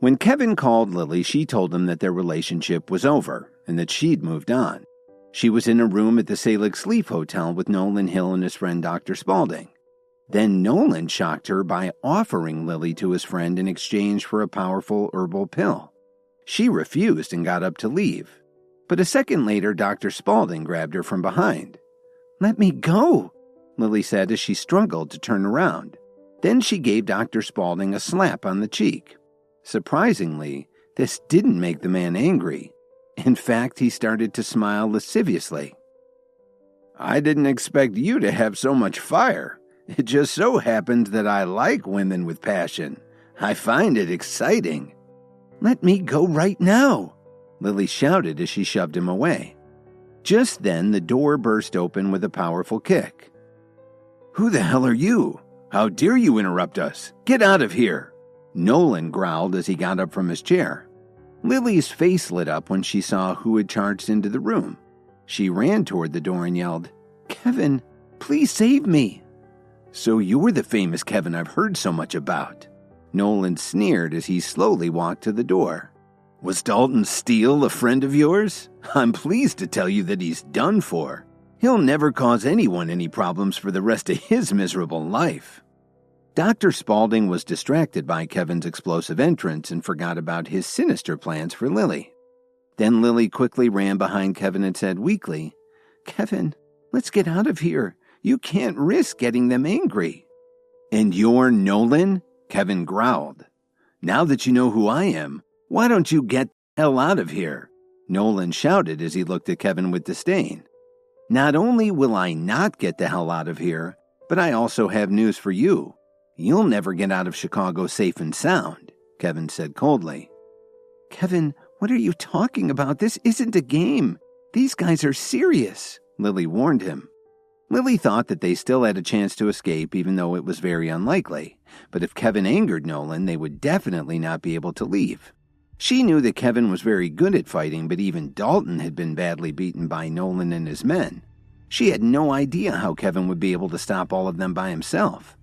When Kevin called Lily, she told him that their relationship was over and that she'd moved on. She was in a room at the Salix Leaf Hotel with Nolan Hill and his friend Dr. Spaulding. Then Nolan shocked her by offering Lily to his friend in exchange for a powerful herbal pill. She refused and got up to leave. But a second later, Dr. Spaulding grabbed her from behind. "Let me go," Lily said as she struggled to turn around. Then she gave Dr. Spaulding a slap on the cheek. Surprisingly, this didn't make the man angry. In fact, he started to smile lasciviously. "I didn't expect you to have so much fire. It just so happens that I like women with passion. I find it exciting." "Let me go right now," Lily shouted as she shoved him away. Just then, the door burst open with a powerful kick. "Who the hell are you? How dare you interrupt us? Get out of here!" Nolan growled as he got up from his chair. Lily's face lit up when she saw who had charged into the room. She ran toward the door and yelled, "Kevin, please save me." "So you're the famous Kevin I've heard so much about." Nolan sneered as he slowly walked to the door. "Was Dalton Steele a friend of yours? I'm pleased to tell you that he's done for. He'll never cause anyone any problems for the rest of his miserable life." Dr. Spaulding was distracted by Kevin's explosive entrance and forgot about his sinister plans for Lily. Then Lily quickly ran behind Kevin and said weakly, "Kevin, let's get out of here. You can't risk getting them angry." "And you're Nolan?" Kevin growled. "Now that you know who I am, why don't you get the hell out of here?" Nolan shouted as he looked at Kevin with disdain. "Not only will I not get the hell out of here, but I also have news for you. You'll never get out of Chicago safe and sound," Kevin said coldly. "Kevin, what are you talking about? This isn't a game. These guys are serious," Lily warned him. Lily thought that they still had a chance to escape, even though it was very unlikely. But if Kevin angered Nolan, they would definitely not be able to leave. She knew that Kevin was very good at fighting, but even Dalton had been badly beaten by Nolan and his men. She had no idea how Kevin would be able to stop all of them by himself.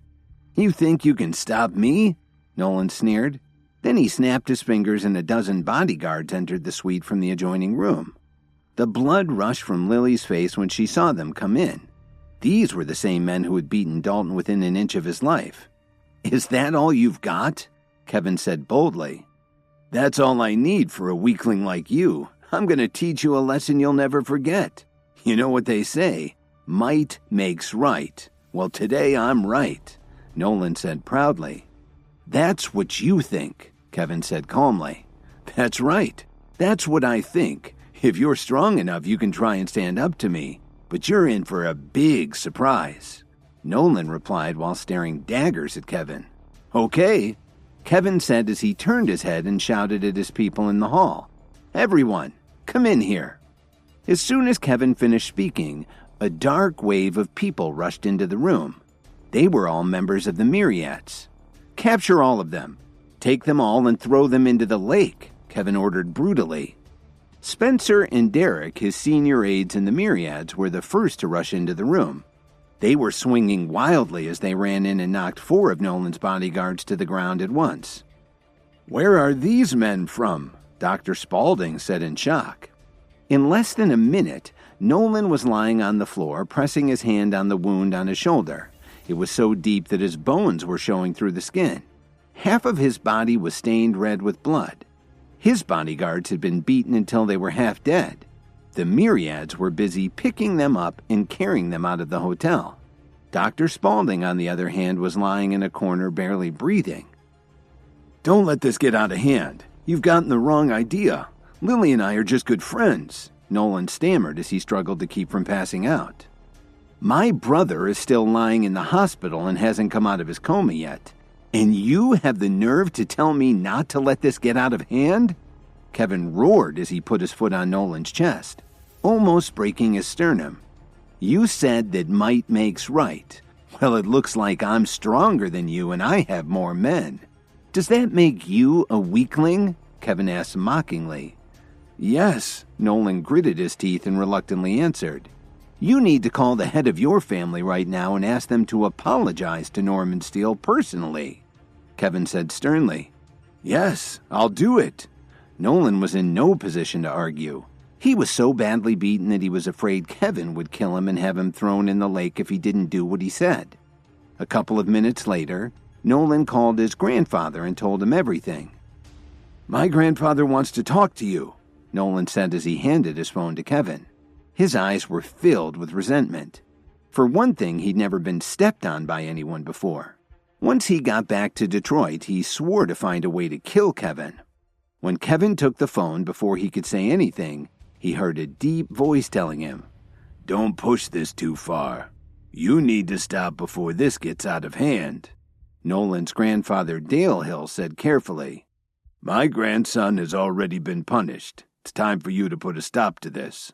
"You think you can stop me?" Nolan sneered. Then he snapped his fingers and a dozen bodyguards entered the suite from the adjoining room. The blood rushed from Lily's face when she saw them come in. These were the same men who had beaten Dalton within an inch of his life. "Is that all you've got?" Kevin said boldly. "That's all I need for a weakling like you. I'm going to teach you a lesson you'll never forget. You know what they say, might makes right. Well, today I'm right," Nolan said proudly. "That's what you think," Kevin said calmly. "That's right. That's what I think. If you're strong enough, you can try and stand up to me. But you're in for a big surprise," Nolan replied while staring daggers at Kevin. "Okay," Kevin said as he turned his head and shouted at his people in the hall. "Everyone, come in here." As soon as Kevin finished speaking, a dark wave of people rushed into the room. They were all members of the Myriads. "Capture all of them. Take them all and throw them into the lake," Kevin ordered brutally. Spencer and Derek, his senior aides in the Myriads, were the first to rush into the room. They were swinging wildly as they ran in and knocked 4 of Nolan's bodyguards to the ground at once. "Where are these men from?" Dr. Spaulding said in shock. In less than a minute, Nolan was lying on the floor, pressing his hand on the wound on his shoulder. It was so deep that his bones were showing through the skin. Half of his body was stained red with blood. His bodyguards had been beaten until they were half dead. The Myriads were busy picking them up and carrying them out of the hotel. Dr. Spaulding, on the other hand, was lying in a corner barely breathing. "Don't let this get out of hand. You've gotten the wrong idea. Lily and I are just good friends," Nolan stammered as he struggled to keep from passing out. "My brother is still lying in the hospital and hasn't come out of his coma yet. And you have the nerve to tell me not to let this get out of hand?" Kevin roared as he put his foot on Nolan's chest, almost breaking his sternum. "You said that might makes right. Well, it looks like I'm stronger than you and I have more men. Does that make you a weakling?" Kevin asked mockingly. "Yes," Nolan gritted his teeth and reluctantly answered. "You need to call the head of your family right now and ask them to apologize to Norman Steele personally," Kevin said sternly. Yes, I'll do it. Nolan was in no position to argue. He was so badly beaten that he was afraid Kevin would kill him and have him thrown in the lake if he didn't do what he said. A couple of minutes later, Nolan called his grandfather and told him everything. "My grandfather wants to talk to you," Nolan said as he handed his phone to Kevin. His eyes were filled with resentment. For one thing, he'd never been stepped on by anyone before. Once he got back to Detroit, he swore to find a way to kill Kevin. When Kevin took the phone, before he could say anything, he heard a deep voice telling him, "Don't push this too far. You need to stop before this gets out of hand." Nolan's grandfather, Dale Hill, said carefully, "My grandson has already been punished. It's time for you to put a stop to this."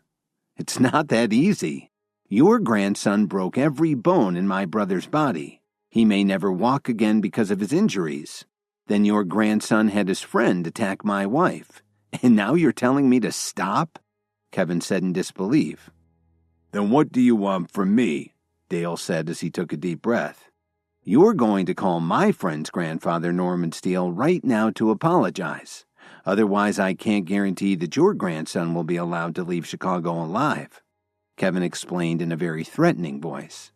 "It's not that easy. Your grandson broke every bone in my brother's body. He may never walk again because of his injuries. Then your grandson had his friend attack my wife. And now you're telling me to stop?" Kevin said in disbelief. "Then what do you want from me?" Dale said as he took a deep breath. "You're going to call my friend's grandfather, Norman Steele, right now to apologize. Otherwise, I can't guarantee that your grandson will be allowed to leave Chicago alive," Kevin explained in a very threatening voice.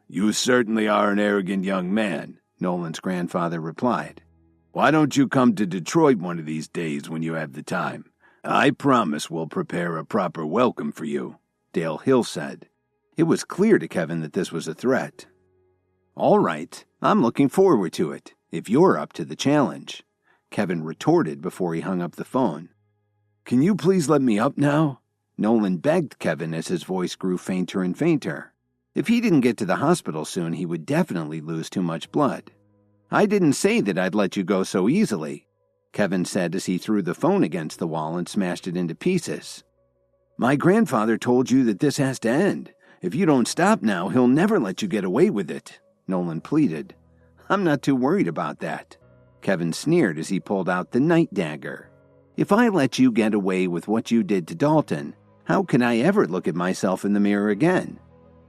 "You certainly are an arrogant young man," Nolan's grandfather replied. "Why don't you come to Detroit one of these days when you have the time? I promise we'll prepare a proper welcome for you," Dale Hill said. It was clear to Kevin that this was a threat. "All right, I'm looking forward to it, if you're up to the challenge," Kevin retorted before he hung up the phone. "Can you please let me up now?" Nolan begged Kevin as his voice grew fainter and fainter. If he didn't get to the hospital soon, he would definitely lose too much blood. "I didn't say that I'd let you go so easily," Kevin said as he threw the phone against the wall and smashed it into pieces. "My grandfather told you that this has to end. If you don't stop now, he'll never let you get away with it," Nolan pleaded. "I'm not too worried about that," Kevin sneered as he pulled out the night dagger. "If I let you get away with what you did to Dalton, how can I ever look at myself in the mirror again?"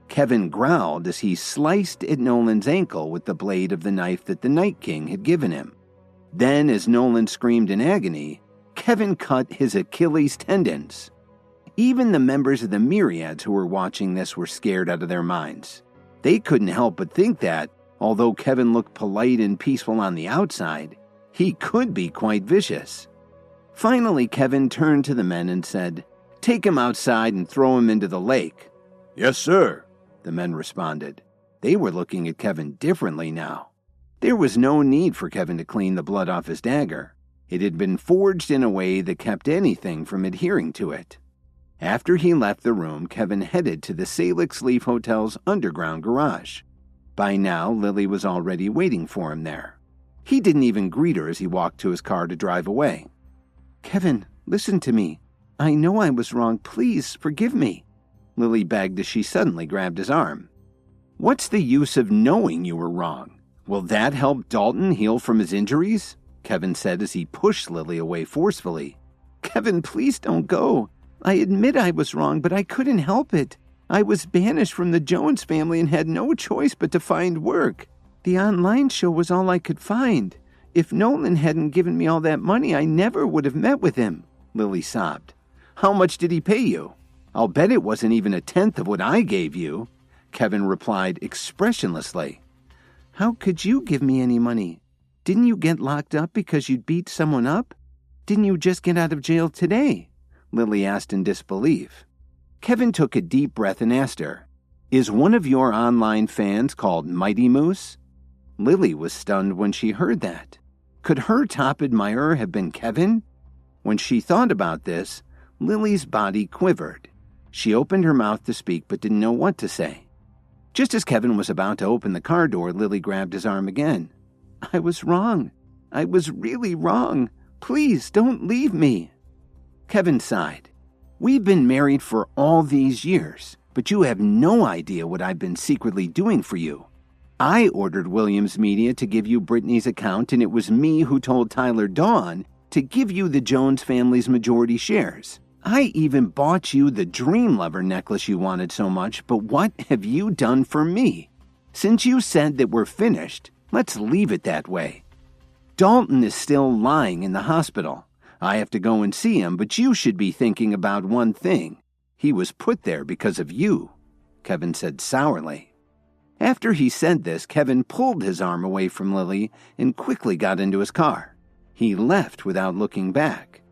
Kevin growled as he sliced at Nolan's ankle with the blade of the knife that the Night King had given him. Then, as Nolan screamed in agony, Kevin cut his Achilles tendons. Even the members of the myriads who were watching this were scared out of their minds. They couldn't help but think that, although Kevin looked polite and peaceful on the outside, he could be quite vicious. Finally, Kevin turned to the men and said, "Take him outside and throw him into the lake." "Yes, sir," the men responded. They were looking at Kevin differently now. There was no need for Kevin to clean the blood off his dagger. It had been forged in a way that kept anything from adhering to it. After he left the room, Kevin headed to the Salix Leaf Hotel's underground garage. By now, Lily was already waiting for him there. He didn't even greet her as he walked to his car to drive away. "Kevin, listen to me. I know I was wrong. Please forgive me," Lily begged as she suddenly grabbed his arm. "What's the use of knowing you were wrong? Will that help Dalton heal from his injuries?" Kevin said as he pushed Lily away forcefully. "Kevin, please don't go. I admit I was wrong, but I couldn't help it. I was banished from the Jones family and had no choice but to find work. The online show was all I could find. If Nolan hadn't given me all that money, I never would have met with him," Lily sobbed. "How much did he pay you?" "I'll bet it wasn't even a tenth of what I gave you," Kevin replied expressionlessly. "How could you give me any money? Didn't you get locked up because you'd beat someone up? Didn't you just get out of jail today?" Lily asked in disbelief. Kevin took a deep breath and asked her, "Is one of your online fans called Mighty Moose?" Lily was stunned when she heard that. Could her top admirer have been Kevin? When she thought about this, Lily's body quivered. She opened her mouth to speak but didn't know what to say. Just as Kevin was about to open the car door, Lily grabbed his arm again. "I was wrong. I was really wrong. Please don't leave me." Kevin sighed. "We've been married for all these years, but you have no idea what I've been secretly doing for you. I ordered Williams Media to give you Brittany's account, and it was me who told Tyler Dawn to give you the Jones family's majority shares. I even bought you the Dream Lover necklace you wanted so much, but what have you done for me? Since you said that we're finished, let's leave it that way." Dalton is still lying in the hospital. I have to go and see him, but you should be thinking about one thing. He was put there because of you," Kevin said sourly. After he said this, Kevin pulled his arm away from Lily and quickly got into his car. He left without looking back.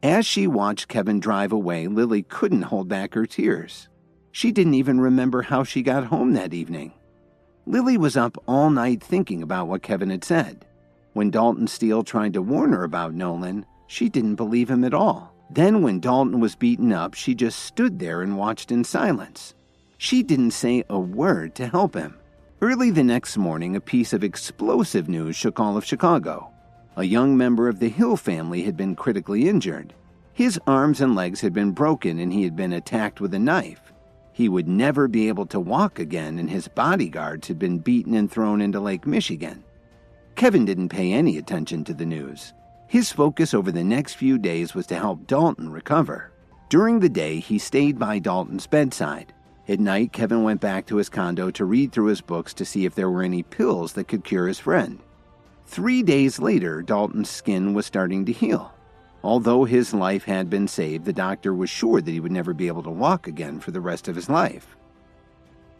As she watched Kevin drive away, Lily couldn't hold back her tears. She didn't even remember how she got home that evening. Lily was up all night thinking about what Kevin had said. When Dalton Steele tried to warn her about Nolan, she didn't believe him at all. Then when Dalton was beaten up, she just stood there and watched in silence. She didn't say a word to help him. Early the next morning, a piece of explosive news shook all of Chicago. A young member of the Hill family had been critically injured. His arms and legs had been broken and he had been attacked with a knife. He would never be able to walk again, and his bodyguards had been beaten and thrown into Lake Michigan. Kevin didn't pay any attention to the news. His focus over the next few days was to help Dalton recover. During the day, he stayed by Dalton's bedside. At night, Kevin went back to his condo to read through his books to see if there were any pills that could cure his friend. 3 days later, Dalton's skin was starting to heal. Although his life had been saved, the doctor was sure that he would never be able to walk again for the rest of his life.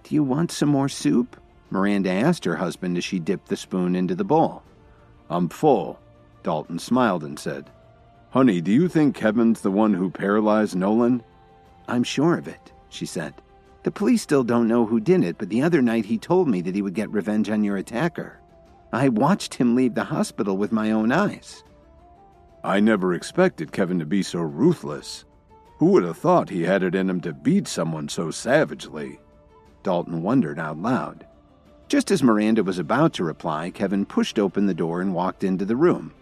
"Do you want some more soup?" Miranda asked her husband as she dipped the spoon into the bowl. "I'm full," Dalton smiled and said. "Honey, do you think Kevin's the one who paralyzed Nolan?" "I'm sure of it," she said. "The police still don't know who did it, but the other night he told me that he would get revenge on your attacker. I watched him leave the hospital with my own eyes." "I never expected Kevin to be so ruthless. Who would have thought he had it in him to beat someone so savagely?" Dalton wondered out loud. Just as Miranda was about to reply, Kevin pushed open the door and walked into the room.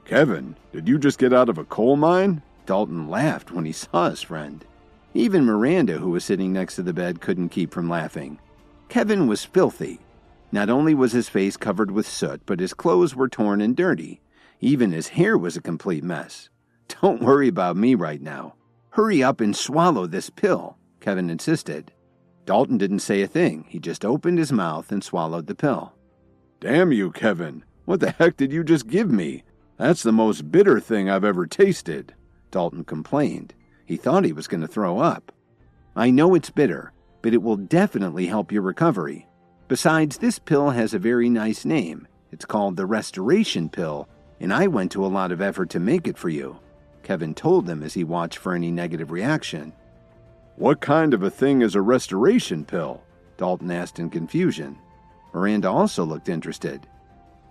"Kevin, did you just get out of a coal mine?" Dalton laughed when he saw his friend. Even Miranda, who was sitting next to the bed, couldn't keep from laughing. Kevin was filthy. Not only was his face covered with soot, but his clothes were torn and dirty. Even his hair was a complete mess. "Don't worry about me right now. Hurry up and swallow this pill," Kevin insisted. Dalton didn't say a thing. He just opened his mouth and swallowed the pill. "Damn you, Kevin. What the heck did you just give me? That's the most bitter thing I've ever tasted," Dalton complained. He thought he was going to throw up. "I know it's bitter, but it will definitely help your recovery. Besides, this pill has a very nice name. It's called the Restoration Pill, and I went to a lot of effort to make it for you," Kevin told them as he watched for any negative reaction. "What kind of a thing is a restoration pill?" Dalton asked in confusion. Miranda also looked interested.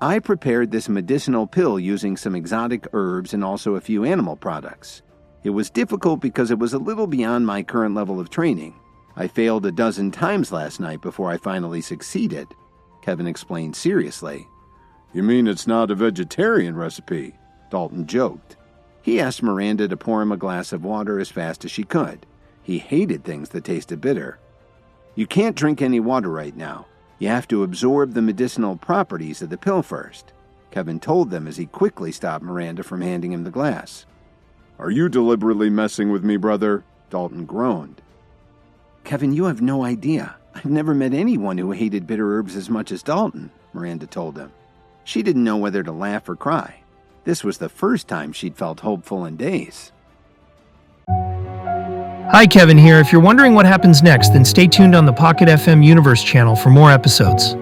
"I prepared this medicinal pill using some exotic herbs and also a few animal products. It was difficult because it was a little beyond my current level of training. I failed a dozen times last night before I finally succeeded," Kevin explained seriously. "You mean it's not a vegetarian recipe?" Dalton joked. He asked Miranda to pour him a glass of water as fast as she could. He hated things that tasted bitter. "You can't drink any water right now. You have to absorb the medicinal properties of the pill first," Kevin told them as he quickly stopped Miranda from handing him the glass. "Are you deliberately messing with me, brother?" Dalton groaned. "Kevin, you have no idea. I've never met anyone who hated bitter herbs as much as Dalton," Miranda told him. She didn't know whether to laugh or cry. This was the first time she'd felt hopeful in days. Hi, Kevin here. If you're wondering what happens next, then stay tuned on the Pocket FM Universe channel for more episodes.